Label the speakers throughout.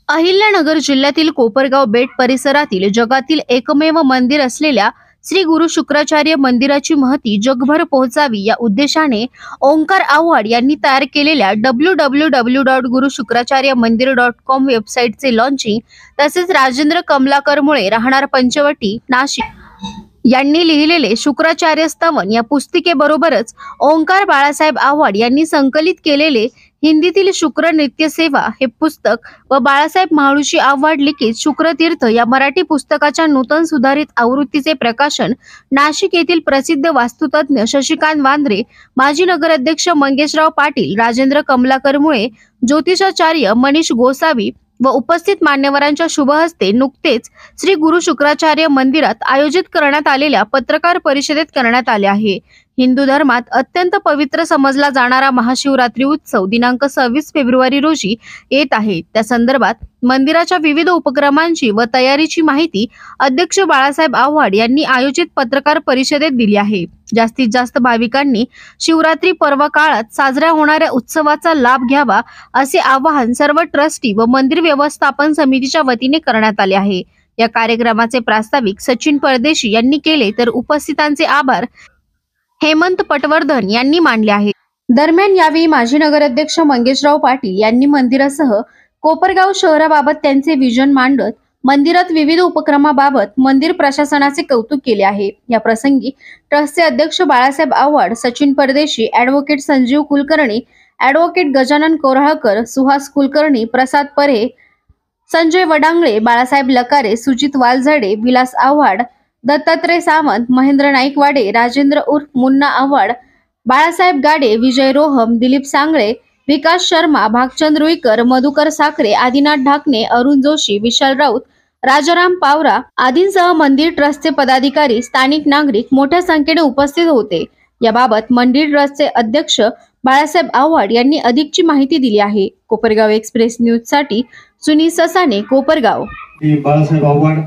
Speaker 1: अहिल्यानगर जिल्ह्यातील कोपरगाव बेट परिसरातील जगातील एकमेव मंदिर असलेल्या श्री गुरु शुक्राचार्य मंदिराची महती जगभर पोहोचावी या उद्देशाने ओंकार आव्हाड यांनी तयार केलेल्या www.gurushukratharyamandir.com वेबसाईटचे लॉन्चिंग तसेच राजेंद्र कमलाकरमुळे राहणार पंचवटी नाशिक यांनी लिहिलेले शुक्राचार्य स्तवन या पुस्तिकेबरोबरच ओंकार बाळासाहेब आव्हाड यांनी संकलित केलेले हिंदीतील शुक्र नित्य सेवा हे पुस्तक व बाळासाहेब महाळुशी आव्हाड लिखित शुक्रतीर्थ या मराठी पुस्तकाच्या नूतन सुधारित आवृत्तीचे प्रकाशन नाशिक येथील प्रसिद्ध वास्तुतज्ञ शशिकांत वांद्रे, माजी नगराध्यक्ष मंगेशराव पाटील, राजेंद्र कमलाकरमुळे, ज्योतिषाचार्य मनीष गोसावी व उपस्थित मान्यवरांच्या शुभ हस्ते नुकतेच श्री गुरु शुक्राचार्य मंदिरात आयोजित करण्यात आलेल्या पत्रकार परिषदेत करण्यात आले आहे। हिंदू धर्मात अत्यंत पवित्र समजला जाणारा महाशिवरात्री उत्सव दिनांक 26 फेब्रुवारी रोजी येत आहे। त्या संदर्भात मंदिराच्या विविध उपक्रमांची व तयारीची माहिती अध्यक्ष बाळासाहेब आव्हाड यांनी आयोजित पत्रकार परिषदेत दिली आहे। जास्तीत जास्त भाविकांनी शिवरात्री पर्व काळात साजऱ्या होणाऱ्या उत्सवाचा लाभ घ्यावा असे आवाहन सर्व ट्रस्टी व मंदिर व्यवस्थापन समितीच्या वतीने करण्यात आले आहे। या कार्यक्रमाचे प्रास्ताविक सचिन परदेशी यांनी केले तर उपस्थितांचे आभार हेमंत पटवर्धन यांनी मानले आहे। दरम्यान यावेळी माजी नगराध्यक्ष मंगेशराव पाटील यांनी मंदिरासह कोपरगाव शहराबाबत त्यांचे विजन मांडत मंदिरात विविध उपक्रमाबाबत मंदिर प्रशासनाचे कौतुक केले आहे। या प्रसंगी ट्रस्टचे अध्यक्ष बाळासाहेब आव्हाड, सचिन परदेशी, ॲडव्होकेट संजीव कुलकर्णी, ॲडव्होकेट गजानन कोराळकर, सुहास कुलकर्णी, प्रसाद परे, संजय वडांगळे, बाळासाहेब लकारे, सुजित वालझाडे, विलास आव्हाड, दत्तात्रय सावंत, महेंद्र नाईकवाडे, राजेंद्र उर्फ मुन्ना आव्हाड, बाळासाहेब गाडे, विजय रोहम, दिलीप सांगळे, विकास शर्मा, भागचंद रुईकर, मधुकर साखरे, आदिनाथ ढाकणे, अरुण जोशी, विशाल राऊत, राजाराम पावरा आदींसह मंदिर ट्रस्टचे पदाधिकारी, स्थानिक नागरिक मोठ्या संख्येने उपस्थित होते। याबाबत मंदिर ट्रस्टचे अध्यक्ष बाळासाहेब आव्हाड यांनी अधिकची माहिती दिली आहे। कोपरगाव एक्सप्रेस न्यूज साठी सुनील ससाने, कोपरगाव।
Speaker 2: बाळासाहेब आव्हाड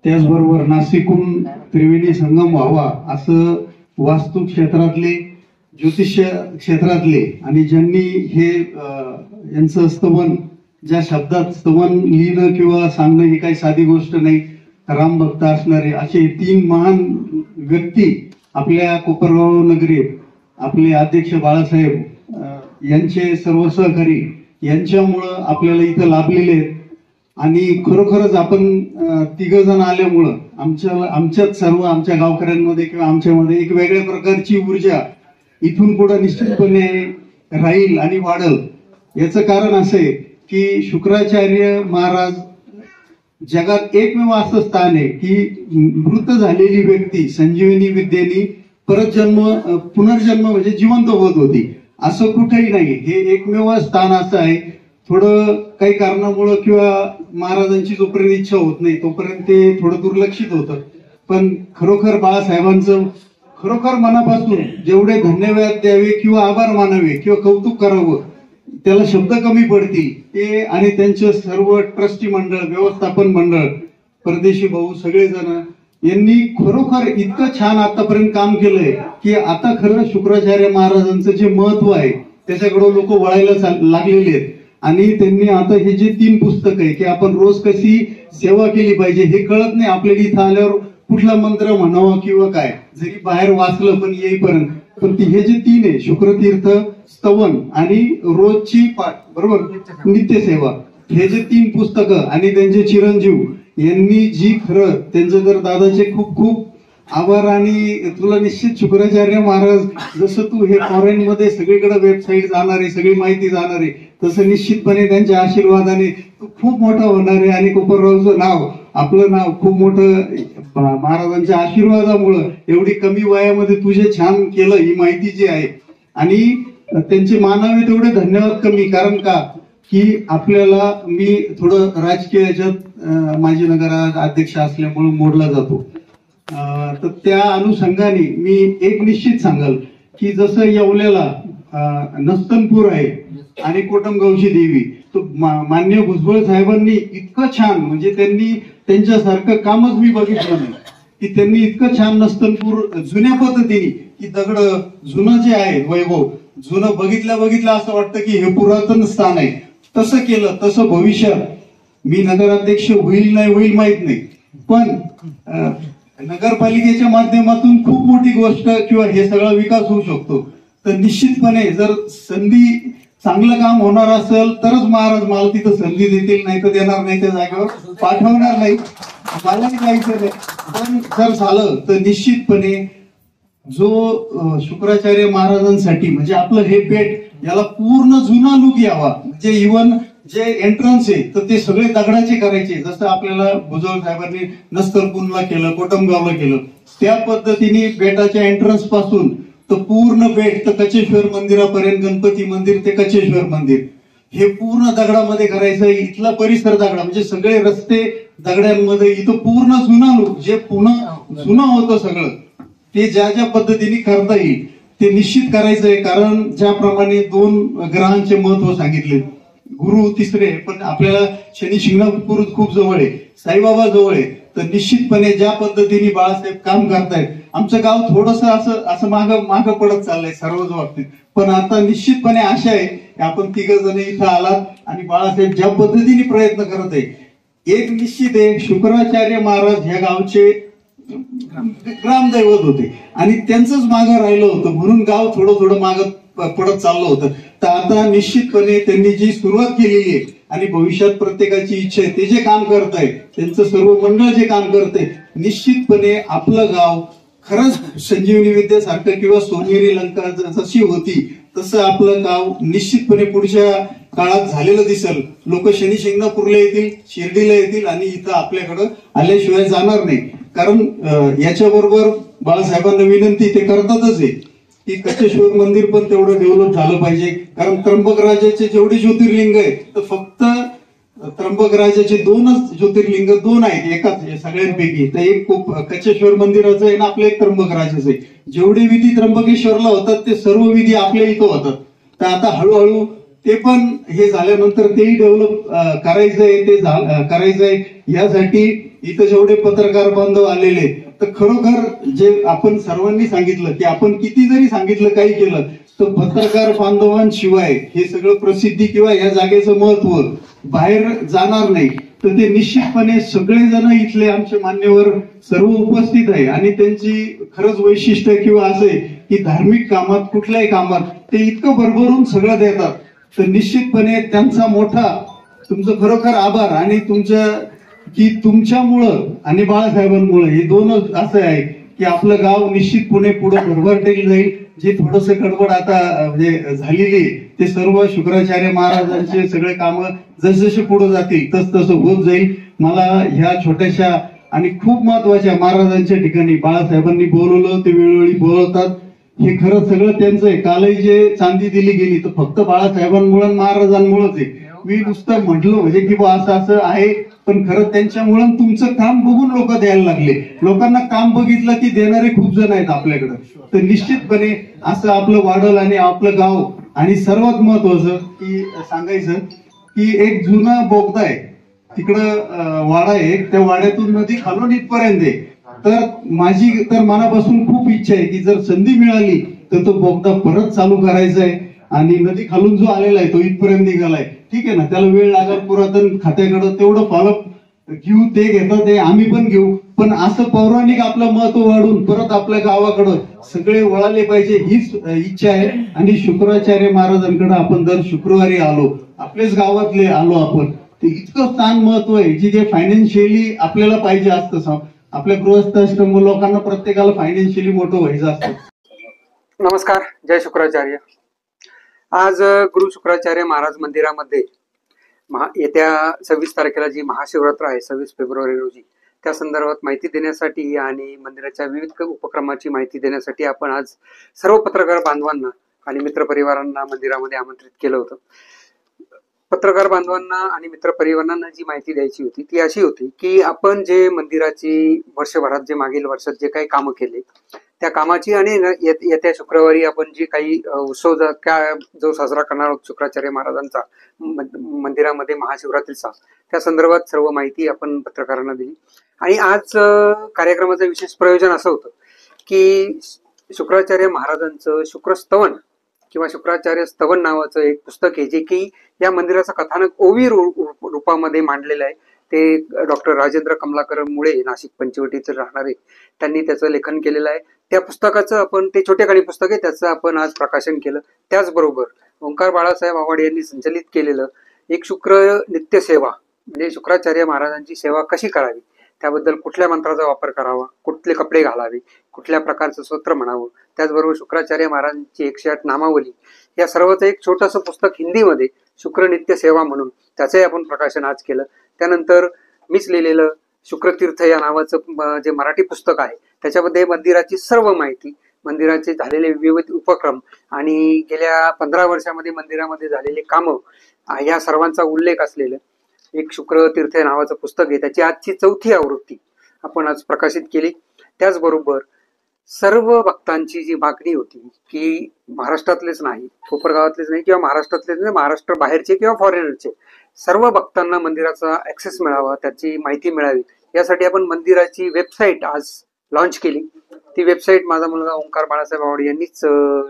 Speaker 2: त्याचबरोबर नाशिकहून त्रिवेणी संगम व्हावा असं वास्तू क्षेत्रातले, ज्योतिष क्षेत्रातले आणि ज्यांनी हे यांचं स्तवन, ज्या शब्दात स्तवन लिहिणं किंवा सांगणं ही काही साधी गोष्ट नाही, राम भक्त असणारे असे 3 महान व्यक्ती आपल्या कोपरगाव नगरीत आपले अध्यक्ष बाळासाहेब यांचे सर्व सहकारी यांच्यामुळं आपल्याला इथं लाभलेले आहेत। आणि खरोखरच आपण 3 जण आल्यामुळं आमच्यात सर्व आमच्या गावकऱ्यांमध्ये किंवा आमच्यामध्ये एक वेगळ्या प्रकारची ऊर्जा इथून पुढे निश्चितपणे राहील आणि वाढेल। याचं कारण असं आहे की शुक्राचार्य महाराज जगात एकमेव असं स्थान आहे की मृत झालेली व्यक्ती संजीवनी विद्येने पुनर्जन्म म्हणजे जिवंत होत होती, असं कुठेही नाही। हे एकमेव स्थान असं आहे। थोडं काही कारणामुळे किंवा महाराजांची जोपर्यंत इच्छा होत नाही तोपर्यंत ते थोडं दुर्लक्षित होतं, पण खरोखर बाळासाहेबांचं खरोखर मनापासून जेवढे धन्यवाद द्यावे किंवा आभार मानावे किंवा कौतुक करावं त्याला शब्द कमी पडतील ते, आणि त्यांचे सर्व ट्रस्टी मंडळ, व्यवस्थापन मंडळ, परदेशी भाऊ सगळेजण यांनी खरोखर इतकं छान आतापर्यंत काम केलंय की आता खरं शुक्राचार्य महाराजांचं जे महत्व आहे त्याच्याकडे लोक वळायला लागलेले आहेत। आणि त्यांनी आता हे जे 3 पुस्तक आहे की आपण रोज कशी सेवा केली पाहिजे हे कळत नाही आपल्याला इथं आल्यावर कुठला मंत्र म्हणावा किंवा काय, जरी बाहेर वाचलं पण येईपर्यंत, पण हे जे 3 आहे शुक्रतीर्थ, स्तवन आणि रोजची पाठ, बरोबर, नित्य सेवा, हे जे 3 पुस्तकं आणि त्यांचे चिरंजीव यांनी जी खरं त्यांचं तर दादाचे खूप खूप आभार। आणि तुला निश्चित शुक्राचार्य महाराज जसं तू हे फॉरेन मध्ये सगळीकडे वेबसाईट जाणार आहे, सगळी माहिती जाणार आहे, तसं निश्चितपणे त्यांच्या आशीर्वादाने तू खूप मोठा होणार आहे आणि कोपरगावचं नाव, आपलं नाव खूप मोठं महाराजांच्या आशीर्वादामुळं एवढी कमी वयामध्ये तुझे छान केलं ही माहिती जी आहे। आणि त्यांचे मानावे तेवढे धन्यवाद कमी, कारण का की आपल्याला मी थोडं राजकीय याच्यात माजी नगराध्यक्ष असल्यामुळे मोडला जातो, तर त्या अनुषंगाने मी एक निश्चित सांगाल की जसं येवल्याला नस्तनपूर आहे आणि कोटमगावची देवी, तो मान्य भुजबळ साहेबांनी इतकं छान, म्हणजे त्यांनी त्यांच्यासारखं कामच मी बघितलं नाही की त्यांनी इतकं छान नस्तनपूर जुन्या पद्धतीने की दगड जुनं जे आहे वैभव जुनं बघितल्या असं वाटतं की हे पुरातन स्थान आहे, तसं केलं, तसं भविष्यात मी नगराध्यक्ष होईल नाही होईल माहित नाही, पण नगरपालिकेच्या माध्यमातून खूप मोठी गोष्ट किंवा हे सगळा विकास होऊ शकतो. तर निश्चितपणे जर संधी चांगलं काम होणार असेल तरच महाराज मला तिथं संधी देतील, नाही तर देणार नाही, त्या जागेवर पाठवणार नाही. मलाही जायचं नाही. पण जर झालं तर निश्चितपणे जो शुक्राचार्य महाराजांसाठी म्हणजे आपलं हे पेठ याला पूर्ण जुना लुक यावा. म्हणजे इव्हन जे एंट्रन्स आहे तर ते सगळे दगडाचे करायचे, जसं आपल्याला भुजबळ साहेबांनी नस्तरकुंडला केलं, कोटमगावला केलं, त्या पद्धतीने बेटाच्या एंट्रन्स पासून तर पूर्ण बेट तर कचेश्वर मंदिरापर्यंत, गणपती मंदिर ते कचेश्वर मंदिर हे पूर्ण दगडामध्ये करायचं. इथला परिसर दगडा म्हणजे सगळे रस्ते दगड्यांमध्ये, इथं पूर्ण जुना लुक जे पुन्हा जुनं होतं सगळं ते ज्या ज्या पद्धतीने करता येईल ते निश्चित करायचंय. कारण ज्याप्रमाणे 2 ग्रहांचे महत्व सांगितले, गुरु तिसरे, पण आपल्याला शनी शिंगणापूर खूप जवळ आहे, साईबाबा जवळ आहे, तर निश्चितपणे ज्या पद्धतीने बाळासाहेब काम करतायत, आमचं गाव थोडस असं माग पडत चाललंय सर्वच बाबतीत, पण आता निश्चितपणे आशा आहे की आपण 3 जण इथं आलात आणि बाळासाहेब ज्या पद्धतीने प्रयत्न करत आहे, एक निश्चित आहे, शुक्राचार्य महाराज ह्या गावचे ग्रामदैवत होते आणि त्यांचंच मागं राहिलं होतं, म्हणून गाव थोडं मागं पडत चाललं होतं. तर आता निश्चितपणे त्यांनी जी सुरुवात केलेली आहे आणि भविष्यात प्रत्येकाची इच्छा आहे, ते जे काम करत आहे, त्यांचं सर्व मंडळ जे काम करते, निश्चितपणे आपलं गाव खरंच संजीवनी विद्यासारखं किंवा सोनेरी लंका जशी होती तसं आपलं गाव निश्चितपणे पुढच्या काळात झालेलं दिसेल. लोक शनी शिंगणापूरला येतील, शिर्डीला येतील आणि इथं आपल्याकडं आल्याशिवाय जाणार नाही. कारण याच्याबरोबर बाळासाहेबांना विनंती ते करतातच आहे की कचेश्वर मंदिर पण तेवढं डेव्हलप झालं पाहिजे. कारण त्र्यंबकराजाचे जेवढे ज्योतिर्लिंग आहेत तर फक्त त्र्यंबकराजाचे 2च ज्योतिर्लिंग 2 आहेत एकाच सगळ्यांपैकी, तर एक कचेश्वर मंदिराचं आहे ना आपलं, एक त्र्यंबकराजाचं आहे. जेवढे विधी त्र्यंबकेश्वरला होतात ते सर्व विधी आपल्या इथं होतात. तर आता हळूहळू ते पण हे झाल्यानंतर तेही डेव्हलप करायचंय, ते करायचंय. यासाठी इथं जेवढे पत्रकार बांधव आलेले तर खरोखर जे आपण सर्वांनी सांगितलं की आपण किती जरी सांगितलं काही केलं तर पत्रकार बांधवांशिवाय हे सगळं प्रसिद्धी किंवा या जागेचं महत्व बाहेर जाणार नाही. तर ते निश्चितपणे सगळेजण इथले आमचे मान्यवर सर्व उपस्थित आहे आणि त्यांची खरंच वैशिष्ट्य किंवा असं आहे की धार्मिक कामात कुठल्याही कामात ते इतकं भरभरून सगळं देतात. तर निश्चितपणे त्यांचा मोठा तुमचं खरोखर आभार आणि तुमच्यामुळं आणि बाळासाहेबांमुळे हे 2च असं आहे की आपलं गाव निश्चित पुढे भरभरटेल जाईल. जे थोडस गडबड आता म्हणजे झालेली ते सर्व शुक्राचार्य महाराजांचे सगळे कामं जसजसे पुढे जातील तसं होत जाईल. मला ह्या छोट्याशा आणि खूप महत्वाच्या महाराजांच्या ठिकाणी बाळासाहेबांनी बोलवलं, ते वेळोवेळी बोलवतात, हे खरं सगळं त्यांचं आहे. कालही जे चांदी दिली गेली तर फक्त बाळासाहेबांमुळे महाराजांमुळेच आहे. मी नुसतं म्हटलं म्हणजे की असं आहे, पण खरं त्यांच्यामुळे तुमचं काम बघून लोक द्यायला लागले. लोकांना काम बघितलं की देणारे खूप जण आहेत आपल्याकडं. तर निश्चितपणे असं आपलं वाढल आणि आपलं गाव. आणि सर्वात महत्वाचं की सांगायचं की एक जुना बोगदा आहे तिकडं, वाडा आहे, त्या वाड्यातून नदी खालून इथपर्यंत आहे. तर माझी तर मनापासून खूप इच्छा आहे की जर संधी मिळाली तर तो बोगदा परत चालू करायचा आहे आणि नदी खालून जो आलेला आहे तो इथपर्यंत निघालाय, ठीक आहे ना, त्याला वेळ लागेल, पुरातन खात्याकडं तेवढं फॉलोअप घेऊ, ते घेतात ते आम्ही पण घेऊ, पण असं पौराणिक आपलं महत्व वाढून परत आपल्या गावाकडं सगळे वळाले पाहिजे हीच इच्छा आहे. आणि शुक्राचार्य महाराजांकडे आपण दर शुक्रवारी आलो, आपल्याच गावातले आलो आपण, ते इतकं स्थान महत्व आहे की जे फायनान्शियली आपल्याला पाहिजे असतं. आपल्या गृहस्थाश्रम लोकांना प्रत्येकाला फायनान्शियली मोठं व्हायचं असतं.
Speaker 3: नमस्कार, जय शुक्राचार्य. आज गुरु शुक्राचार्य महाराज मंदिरामध्ये येत्या 26 तारखेला जी महाशिवरात्र आहे 26 फेब्रुवारी रोजी, त्या संदर्भात माहिती देण्यासाठी आणि मंदिराच्या विविध उपक्रमाची माहिती देण्यासाठी आपण आज सर्व पत्रकार बांधवांना आणि मित्रपरिवारांना मंदिरामध्ये आमंत्रित केलं होतं. पत्रकार बांधवांना आणि मित्रपरिवारांना जी माहिती द्यायची होती ती अशी होती की आपण जे मंदिराची वर्षभरात जे मागील वर्षात जे काही कामं केले त्या कामाची आणि येत्या शुक्रवारी आपण जी काही उत्सव जो साजरा करणार आहोत शुक्राचार्य महाराजांचा मंदिरामध्ये महाशिवरात्रीचा, त्या संदर्भात सर्व माहिती आपण पत्रकारांना दिली. आणि आज कार्यक्रमाचं विशेष प्रयोजन असं होतं की शुक्राचार्य महाराजांचं शुक्रस्तवन किंवा शुक्राचार्य स्तवन नावाचं एक पुस्तक आहे, जे की या मंदिराचं कथानक ओवी रूपामध्ये मांडलेलं आहे. ते डॉक्टर राजेंद्र कमलाकर मुळे, नाशिक पंचवटीचे राहणारे, त्यांनी त्याचं लेखन केलेलं आहे. त्या पुस्तकाचं आपण, ते छोटेखानी पुस्तक आहे, त्याचं आपण आज प्रकाशन केलं. त्याचबरोबर ओंकार बाळासाहेब आव्हाड यांनी संचलित केलेलं एक शुक्र नित्यसेवा, म्हणजे शुक्राचार्य महाराजांची सेवा कशी करावी, त्याबद्दल कुठल्या मंत्राचा वापर करावा, कुठले कपडे घालावे, कुठल्या प्रकारचं स्तोत्र म्हणावं, त्याचबरोबर शुक्राचार्य महाराजांची 108 नामावली, या सर्वचं एक छोटंसं पुस्तक हिंदीमध्ये शुक्र नित्य सेवा म्हणून, त्याचंही आपण प्रकाशन आज केलं. त्यानंतर मीच लिहिलेलं शुक्रतीर्थ या नावाचं जे मराठी पुस्तक आहे, त्याच्यामध्ये मंदिराची सर्व माहिती, मंदिराचे झालेले विविध उपक्रम आणि गेल्या 15 वर्षामध्ये मंदिरामध्ये झालेले कामं, या सर्वांचा उल्लेख असलेलं एक शुक्रतीर्थ नावाचं पुस्तक आहे. त्याची आजची 4थी आवृत्ती आपण आज प्रकाशित केली. त्याचबरोबर सर्व भक्तांची जी मागणी होती की महाराष्ट्रातलेच नाही, कोपरगावातलेच नाही किंवा महाराष्ट्रातलेच नाही, महाराष्ट्र बाहेरचे किंवा फॉरेनरचे सर्व भक्तांना मंदिराचा ऍक्सेस मिळावा, त्याची माहिती मिळावी, यासाठी आपण मंदिराची वेबसाईट आज लॉन्च केली. ती वेबसाईट माझा मुलगा ओंकार बाळासाहेब आव्हाड यांनीच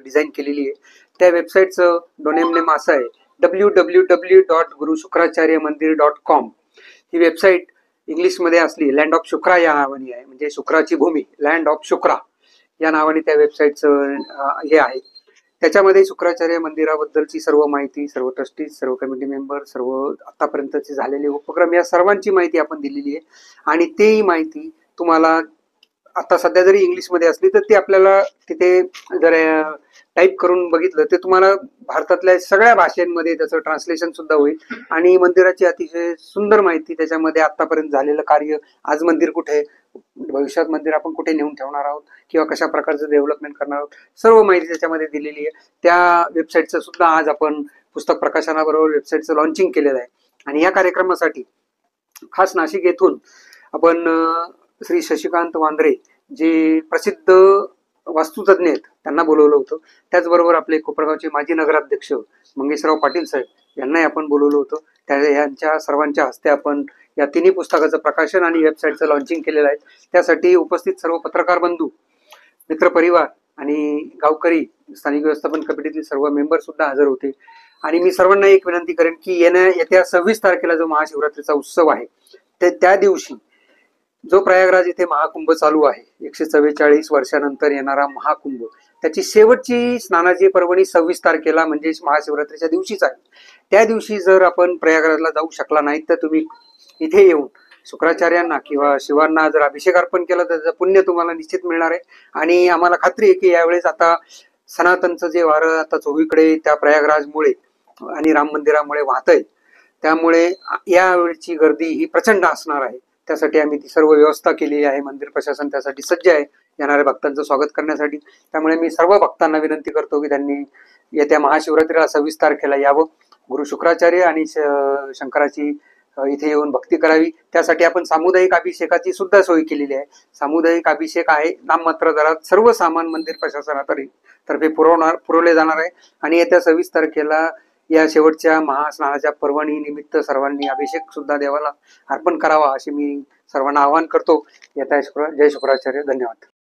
Speaker 3: डिझाईन केलेली आहे. त्या वेबसाईटचं डोमेन नेम असं आहे www.gurushukracharyamandir.com. ही वेबसाईट इंग्लिशमध्ये असली, लँड ऑफ शुक्रा या नावाने आहे, म्हणजे शुक्राची भूमी, लँड ऑफ शुक्रा या नावाने त्या वेबसाईटचं हे आहे. त्याच्यामध्ये शुक्राचार्य मंदिराबद्दलची सर्व माहिती, सर्व ट्रस्टीज, सर्व कमिटी मेंबर, सर्व आतापर्यंतचे झालेले उपक्रम, या सर्वांची माहिती आपण दिलेली आहे. आणि तेही माहिती तुम्हाला आता सध्या जरी इंग्लिशमध्ये असली तर ती आपल्याला तिथे जर टाईप करून बघितलं तर तुम्हाला भारतातल्या सगळ्या भाषांमध्ये त्याचं ट्रान्सलेशन सुद्धा होईल. आणि मंदिराची अतिशय सुंदर माहिती, त्याच्यामध्ये आतापर्यंत झालेलं कार्य, आज मंदिर कुठे, भविष्यात मंदिर आपण कुठे नेऊन ठेवणार आहोत किंवा कशा प्रकारचं डेव्हलपमेंट करणार आहोत, सर्व माहिती त्याच्यामध्ये दिलेली आहे. त्या वेबसाईटचं सुद्धा आज आपण पुस्तक प्रकाशनाबरोबर वेबसाईटचं लॉन्चिंग केलेलं आहे. आणि या कार्यक्रमासाठी खास नाशिक येथून आपण श्री शशिकांत वांद्रे, जे प्रसिद्ध वास्तुतज्ञ आहेत, त्यांना बोलवलं होतं. त्याचबरोबर आपले कोपरगावचे माजी नगराध्यक्ष मंगेशराव पाटील साहेब यांनाही आपण बोलवलं होतं. यांच्या सर्वांच्या हस्ते आपण या तिन्ही पुस्तकाचं प्रकाशन आणि वेबसाईटचं लॉन्चिंग केलेलं आहे. त्यासाठी उपस्थित सर्व पत्रकार बंधू, मित्रपरिवार आणि गावकरी, स्थानिक व्यवस्थापन कमिटीतील सर्व मेंबर सुद्धा हजर होते. आणि मी सर्वांना एक विनंती करेन की येत्या 26 तारखेला जो महाशिवरात्रीचा उत्सव आहे, त्या दिवशी जो प्रयागराज इथे महाकुंभ चालू आहे, 144 वर्षानंतर येणारा महाकुंभ, त्याची शेवटची स्नानाची पर्वणी 26 तारखेला म्हणजे महाशिवरात्रीच्या दिवशीच आहे. त्या दिवशी जर आपण प्रयागराजला जाऊ शकला नाही तर तुम्ही इथे येऊन शुक्राचार्यांना किंवा शिवांना जर अभिषेक अर्पण केला तर त्याचं पुण्य तुम्हाला निश्चित मिळणार आहे. आणि आम्हाला खात्री आहे की यावेळेस आता सनातनचं जे वारं आता चोहीकडे त्या प्रयागराजमुळे आणि राम मंदिरामुळे वाहतंय, त्यामुळे यावेळची गर्दी ही प्रचंड असणार आहे. त्यासाठी आम्ही ती सर्व व्यवस्था केलेली आहे. मंदिर प्रशासन त्यासाठी सज्ज आहे, येणाऱ्या भक्तांचं स्वागत करण्यासाठी. त्यामुळे मी सर्व भक्तांना विनंती करतो की त्यांनी येत्या महाशिवरात्रीला 26 तारखेला यावं, गुरु शुक्राचार्य आणि शंकराची इथे येऊन भक्ती करावी. त्यासाठी आपण सामुदायिक अभिषेकाची सुद्धा सोय केलेली आहे. सामुदायिक अभिषेक आहे, नाममात्र दरात सर्व सामान मंदिर प्रशासनातर्फे पुरवले जाणार आहे. आणि येत्या 26 तारखेला या शेवटच्या महास्नानाच्या पर्वणी निमित्त सर्वांनी अभिषेक सुद्धा देवाला अर्पण करावा, असे मी सर्वांना आवाहन करतो. जय शुक्राचार्य. धन्यवाद.